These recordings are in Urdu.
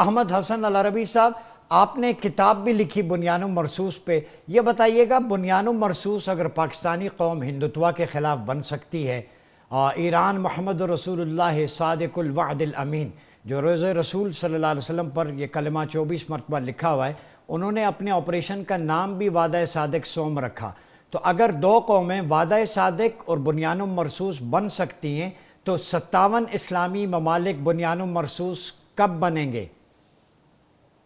احمد حسن العربی صاحب، آپ نے کتاب بھی لکھی بنیان مرصوص پہ، یہ بتائیے گا بنیان مرصوص اگر پاکستانی قوم ہندوتوا کے خلاف بن سکتی ہے، ایران محمد رسول اللہ صادق الوعد الامین جو روز رسول صلی اللہ علیہ وسلم پر یہ کلمہ 24 مرتبہ لکھا ہوا ہے، انہوں نے اپنے آپریشن کا نام بھی وعدہ صادق سوم رکھا، تو اگر دو قومیں وعدہ صادق اور بنیان مرصوص بن سکتی ہیں تو 57 اسلامی ممالک بنیان مرصوص کب بنیں گے؟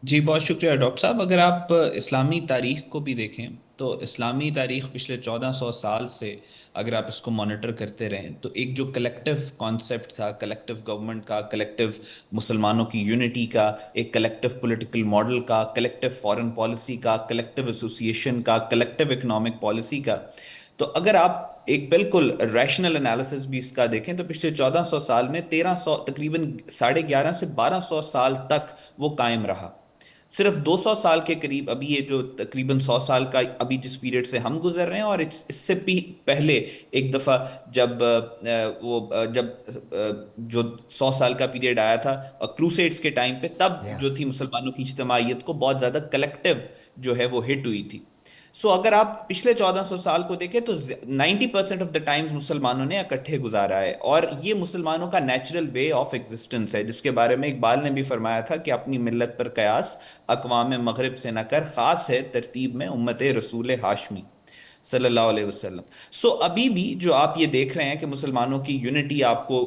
جی بہت شکریہ ڈاکٹر صاحب. اگر آپ اسلامی تاریخ کو بھی دیکھیں تو اسلامی تاریخ پچھلے 1400 سال سے اگر آپ اس کو مانیٹر کرتے رہیں تو ایک جو کلیکٹیو کانسیپٹ تھا، کلیکٹیو گورنمنٹ کا، کلیکٹیو مسلمانوں کی یونٹی کا، ایک کلیکٹیو پولیٹیکل ماڈل کا، کلیکٹیو فارن پالیسی کا، کلیکٹیو ایسوسیشن کا، کلیکٹیو اکنامک پالیسی کا، تو اگر آپ ایک بالکل ریشنل انالیسس بھی اس کا دیکھیں تو پچھلے 1400 سال میں 1300 تقریباً 11.5 سے 1200 سال تک وہ قائم رہا. صرف 200 سال کے قریب ابھی یہ جو تقریباً 100 سال کا ابھی جس پیریڈ سے ہم گزر رہے ہیں، اور اس سے بھی پہلے ایک دفعہ جب جب جو 100 سال کا پیریڈ آیا تھا کروسیڈز کے ٹائم پہ، تب جو تھی مسلمانوں کی اجتماعیت کو بہت زیادہ کلیکٹیو جو ہے وہ ہٹ ہوئی تھی. سو اگر آپ پچھلے 1400 سال کو دیکھیں تو 90% آف دا ٹائمز مسلمانوں نے اکٹھے گزارا ہے، اور یہ مسلمانوں کا نیچرل وے آف ایگزسٹنس ہے، جس کے بارے میں اقبال نے بھی فرمایا تھا کہ اپنی ملت پر قیاس اقوام مغرب سے نہ کر، خاص ہے ترتیب میں امت رسول ہاشمی صلی اللہ علیہ وسلم. سو ابھی بھی جو آپ یہ دیکھ رہے ہیں کہ مسلمانوں کی یونٹی آپ کو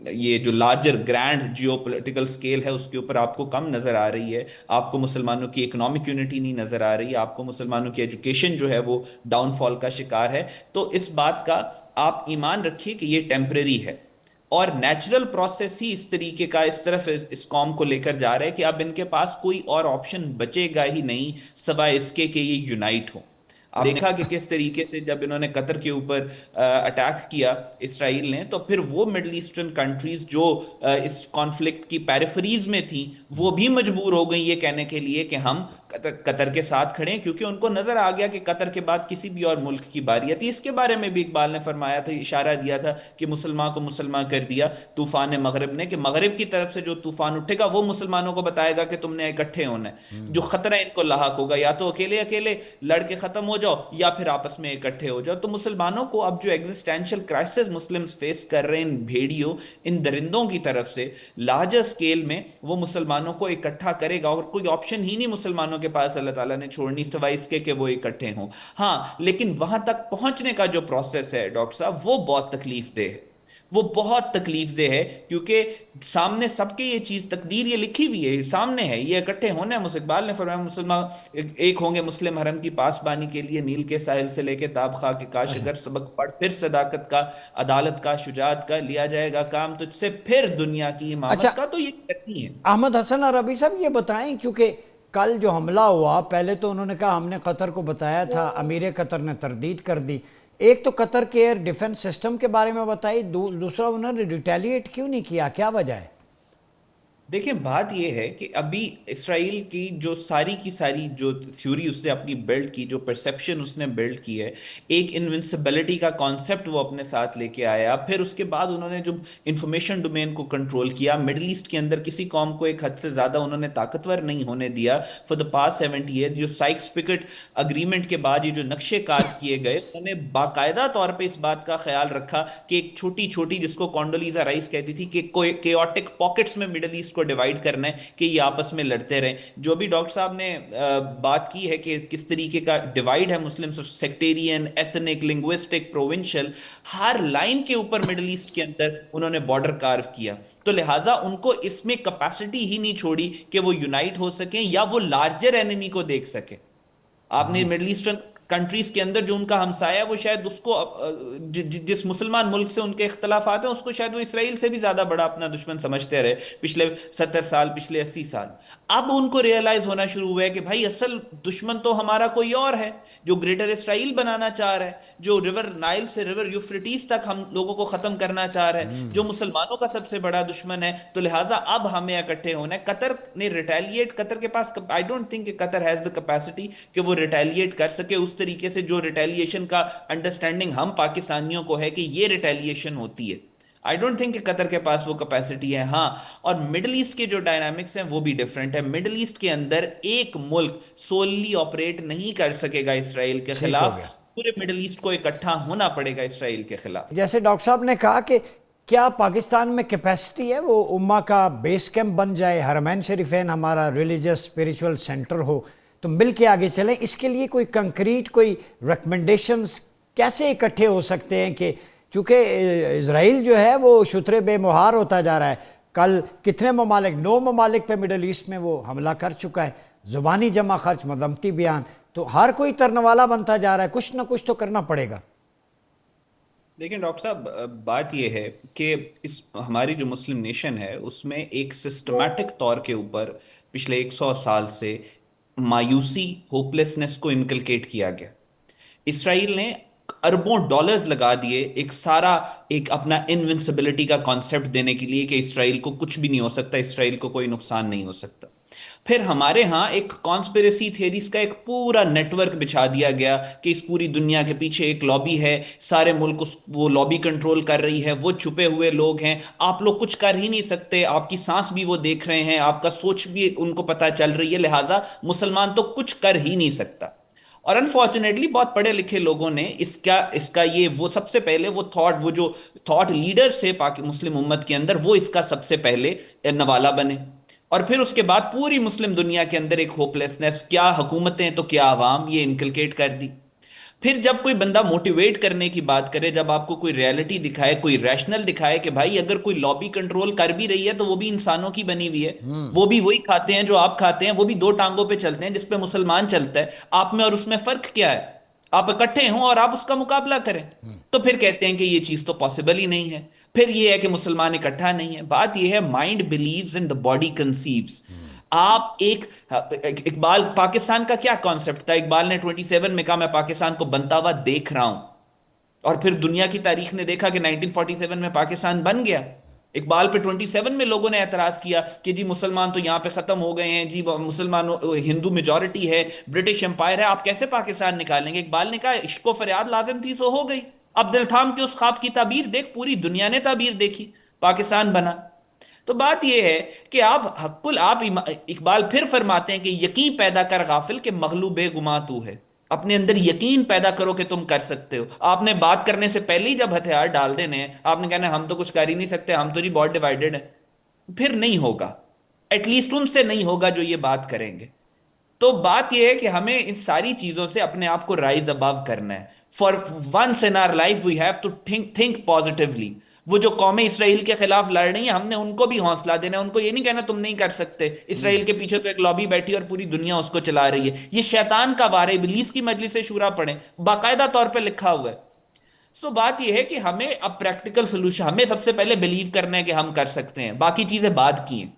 یہ جو larger grand geopolitical scale ہے اس کے اوپر آپ کو کم نظر آ رہی ہے. آپ کو مسلمانوں کی اکنامک یونٹی نہیں نظر آ رہی، آپ کو مسلمانوں کی ایجوکیشن جو ہے وہ ڈاؤن فال کا شکار ہے. تو اس بات کا آپ ایمان رکھیے کہ یہ ٹیمپرری ہے، اور نیچرل پروسیس ہی اس طریقے کا اس طرف اس قوم کو لے کر جا رہا ہے کہ اب ان کے پاس کوئی اور آپشن بچے گا ہی نہیں سوائے اس کے کہ یہ یونائٹ ہو. آپ نے دیکھا کہ کس طریقے سے جب انہوں نے قطر کے اوپر اٹیک کیا اسرائیل نے، تو پھر وہ مڈل ایسٹرن کنٹریز جو اس کانفلکٹ کی پیریفریز میں تھیں وہ بھی مجبور ہو گئی یہ کہنے کے لیے کہ ہم قطر کے ساتھ کھڑے ہیں، کیونکہ ان کو نظر آ گیا کہ قطر کے بعد کسی بھی اور ملک کی باری آتی. اس کے بارے میں بھی اقبال نے فرمایا تھا، اشارہ دیا تھا کہ مسلمان کو مسلمان کر دیا طوفان مغرب نے، کہ مغرب کی طرف سے جو طوفان اٹھے گا وہ مسلمانوں کو بتائے گا کہ تم نے اکٹھے ہونا ہے. جو خطرہ ان کو لاحق ہوگا، یا تو اکیلے اکیلے لڑ کے ختم ہو جاؤ یا پھر آپس میں اکٹھے ہو جاؤ. تو مسلمانوں کو اب جو ایگزسٹینشل کرائسس مسلمز فیس کر رہے ہیں ان بھیڑیوں، ان درندوں کی طرف سے لارجر سکیل میں، وہ مسلمانوں کو اکٹھا کرے گا، اور کوئی آپشن ہی نہیں مسلمانوں کے پاس اللہ تعالیٰ نے چھوڑنی سوائے اس کے کہ وہ اکٹھے ہوں. ہاں لیکن وہاں تک پہنچنے کا جو پروسیس ہے ڈاکٹر صاحب وہ بہت تکلیف دہ ہے، وہ بہت تکلیف دہ ہے، کیونکہ سامنے سب کے یہ چیز تقدیر یہ لکھی ہوئی ہے، سامنے ہے، یہ اکٹھے ہونا ہے. اقبال نے فرمایا مسلمان ایک ہوں گے مسلم حرم کی پاسبانی کے لیے، نیل کے ساحل سے لے کے تاب خواہ کے کاش اگر سبق پڑھ، پھر صداقت کا، عدالت کا، شجاعت کا لیا جائے گا کام تجھ سے، پھر دنیا کی اچھا امامت کا. تو یہ کرنی ہے. احمد حسن عربی صاحب، یہ بتائیں چونکہ کل جو حملہ ہوا پہلے تو انہوں نے کہا ہم نے قطر کو بتایا تھا، امیر قطر نے تردید کر دی. ایک تو قطر کے ایئر ڈیفنس سسٹم کے بارے میں بتائی، دوسرا انہوں نے ریٹیلیٹ کیوں نہیں کیا، کیا وجہ ہے؟ دیکھیں بات یہ ہے کہ ابھی اسرائیل کی جو ساری کی ساری جو تھیوری اس نے اپنی بلڈ کی، جو پرسپشن اس نے بلڈ کی ہے، ایک انونسبلٹی کا کانسیپٹ وہ اپنے ساتھ لے کے آیا. پھر اس کے بعد انہوں نے جو انفارمیشن ڈومین کو کنٹرول کیا، مڈل ایسٹ کے اندر کسی قوم کو ایک حد سے زیادہ انہوں نے طاقتور نہیں ہونے دیا. فار دا پاسٹ 70 ایئر جو سائکس پکٹ اگریمنٹ کے بعد یہ جو نقشے کار کیے گئے، انہوں نے باقاعدہ طور پہ اس بات کا خیال رکھا کہ ایک چھوٹی چھوٹی، جس کو کونڈولیزا رائس کہتی تھی، کہ کوئی کیوٹک پاکٹس میں مڈل ایسٹ کو ڈیوائیڈ کرنا ہے کہ یہ آپس میں لڑتے رہیں. جو بھی ڈاکٹر صاحب نے بات کی ہے کہ کس طریقے کا ڈیوائیڈ ہے مسلم سیکٹیرین، ایتھنک، لنگوسٹک، پروونشل، ہر لائن کے اوپر مڈل ایسٹ کے اندر انہوں نے بارڈر کارو کیا. تو لہٰذا ان کو اس میں کیپیسٹی ہی نہیں چھوڑی کہ وہ یونائٹ ہو سکیں یا وہ لارجر اینیمی کو دیکھ سکیں. آپ نے مڈل ایسٹرن کنٹریز کے اندر جو ان کا ہمسایہ ہے، وہ شاید اس کو جس مسلمان ملک سے ان کے اختلافات ہیں اس کو شاید وہ اسرائیل سے بھی زیادہ بڑا اپنا دشمن سمجھتے رہے پچھلے 70 سال، پچھلے 80 سال. اب ان کو ریئلائز ہونا شروع ہوا ہے کہ بھائی اصل دشمن تو ہمارا کوئی اور ہے، جو گریٹر اسرائیل بنانا چاہ رہا ہے، جو ریور نائل سے ریور یوفریٹیز تک ہم لوگوں کو ختم کرنا چاہ رہا ہے، جو مسلمانوں کا سب سے بڑا دشمن ہے. تو لہٰذا اب ہمیں اکٹھے ہونا ہے. قطر نے ریٹیلیٹ، قطر کے پاس آئی ڈونٹ تھنک کہ قطر ہیز دا کیپیسٹی کہ وہ ریٹیلیٹ کر سکے اس طریقے سے جو ریٹیلیشن کا انڈرسٹینڈنگ ہم پاکستانیوں کو ہے کہ یہ ریٹیلیشن ہوتی ہے. آئی ڈونٹ تھنک کہ قطر کے پاس وہ کیپیسٹی ہے. ہاں، اور مڈل ایسٹ کے جو ڈائنامکس ہیں وہ بھی ڈفرینٹ ہے. مڈل ایسٹ کے اندر ایک ملک سوللی آپریٹ نہیں کر سکے گا اسرائیل کے ٹھیک ہو خلاف، گیا. پورے مڈل ایسٹ کو اکٹھا ہونا پڑے گا اسرائیل کے خلاف. جیسے ڈاکٹر صاحب نے کہا کہ کیا پاکستان میں کیپیسٹی ہے وہ امہ کا بیس کیمپ بن جائے، حرمین شریفین ہمارا ریلیجس اسپریچول سینٹر ہو تو مل کے آگے چلیں؟ اس کے لیے کوئی کنکریٹ کوئی ریکمنڈیشنز کیسے اکٹھے ہو سکتے ہیں؟ کہ چونکہ اسرائیل جو ہے وہ شتر بے مہار ہوتا جا رہا ہے. کل کتنے ممالک، 9 ممالک پہ مڈل ایسٹ میں وہ حملہ کر چکا ہے، زبانی جمع خرچ، مذمتی بیان، تو ہر کوئی ترنوالا بنتا جا رہا ہے. کچھ نہ کچھ تو کرنا پڑے گا. لیکن ڈاکٹر صاحب بات یہ ہے کہ ہماری جو مسلم نیشن ہے اس میں ایک سسٹمیٹک طور کے اوپر پچھلے 100 سال سے مایوسی، ہوپلیسنس کو انکلکیٹ کیا گیا. اسرائیل نے اربوں ڈالرز لگا دیے ایک اپنا انوینسبلٹی کا کانسیپٹ دینے کے لیے کہ اسرائیل کو کچھ بھی نہیں ہو سکتا، اسرائیل کو کوئی نقصان نہیں ہو سکتا. پھر ہمارے ہاں ایک کانسپیریسی تھیریز کا ایک پورا نیٹ ورک بچھا دیا گیا کہ اس پوری دنیا کے پیچھے ایک لابی ہے، سارے ملک وہ لابی کنٹرول کر رہی ہے، وہ چھپے ہوئے لوگ ہیں، آپ لوگ کچھ کر ہی نہیں سکتے، آپ کی سانس بھی وہ دیکھ رہے ہیں، آپ کا سوچ بھی ان کو پتہ چل رہی ہے، لہٰذا مسلمان تو کچھ کر ہی نہیں سکتا. اور انفارچونیٹلی بہت پڑھے لکھے لوگوں نے اس کا یہ وہ سب سے پہلے وہ جو تھاٹ لیڈر سے مسلم امت کے اندر وہ اس کا سب سے پہلے نوالا بنے. اور پھر اس کے بعد پوری مسلم دنیا کے اندر ایک ہوپلیسنس، کیا حکومتیں تو کیا عوام، یہ انکلکیٹ کر دی. پھر جب کوئی بندہ موٹیویٹ کرنے کی بات کرے، جب آپ کو کوئی ریالٹی دکھائے، کوئی ریشنل دکھائے کہ بھائی اگر کوئی لابی کنٹرول کر بھی رہی ہے تو وہ بھی انسانوں کی بنی ہوئی ہے، وہ بھی وہی کھاتے ہیں جو آپ کھاتے ہیں، وہ بھی 2 ٹانگوں پہ چلتے ہیں جس پہ مسلمان چلتا ہے، آپ میں اور اس میں فرق کیا ہے؟ آپ اکٹھے ہوں اور آپ اس کا مقابلہ کریں. تو پھر کہتے ہیں کہ یہ چیز تو پاسبل ہی نہیں ہے. پھر یہ ہے کہ مسلمان اکٹھا نہیں ہے. بات یہ ہے mind believes in the body conceives. آپ اقبال، پاکستان کا کیا کانسیپٹ تھا؟ اقبال نے 27 میں کہا میں پاکستان کو بنتا ہوا دیکھ رہا ہوں، اور پھر دنیا کی تاریخ نے دیکھا کہ 1947 میں پاکستان بن گیا. اقبال پہ 27 میں لوگوں نے اعتراض کیا کہ جی مسلمان تو یہاں پہ ختم ہو گئے ہیں، جی مسلمان ہندو میجورٹی ہے، برٹش امپائر ہے، آپ کیسے پاکستان نکالیں گے؟ اقبال نے کہا عشق و فریاد لازم تھی سو ہو گئی. اب دل تھام کے اس خواب کی تعبیر دیکھ، پوری دنیا نے تعبیر دیکھی، پاکستان بنا. تو بات یہ ہے کہ آپ اقبال پھر فرماتے ہیں کہ یقین پیدا کر غافل کہ مغلوب گماں تو ہے. اپنے اندر یقین پیدا کرو کہ تم کر سکتے ہو. آپ نے بات کرنے سے پہلے ہی جب ہتھیار ڈال دینے ہیں، آپ نے کہنا ہم تو کچھ کر ہی نہیں سکتے، ہم تو جی بہت ڈیوائیڈڈ ہیں. پھر نہیں ہوگا، ایٹ لیسٹ ان سے نہیں ہوگا جو یہ بات کریں گے. تو بات یہ ہے کہ ہمیں ان ساری چیزوں سے اپنے آپ کو رائز ابو کرنا ہے. For once in our life we have to think positively. وہ جو قومیں اسرائیل کے خلاف لڑ رہی ہیں، ہم نے ان کو بھی حوصلہ دینا ہے. ان کو یہ نہیں کہنا تم نہیں کر سکتے، اسرائیل کے پیچھے تو ایک لابی بیٹھی اور پوری دنیا اس کو چلا رہی ہے. یہ شیطان کا وار ہے، ابلیس کی مجلس شورا پڑھیں، باقاعدہ طور پہ لکھا ہوا ہے. سو بات یہ ہے کہ ہمیں اب پریکٹیکل سولوشن، ہمیں سب سے پہلے بلیو کرنا ہے کہ ہم کر سکتے ہیں، باقی چیزیں بعد کی ہیں.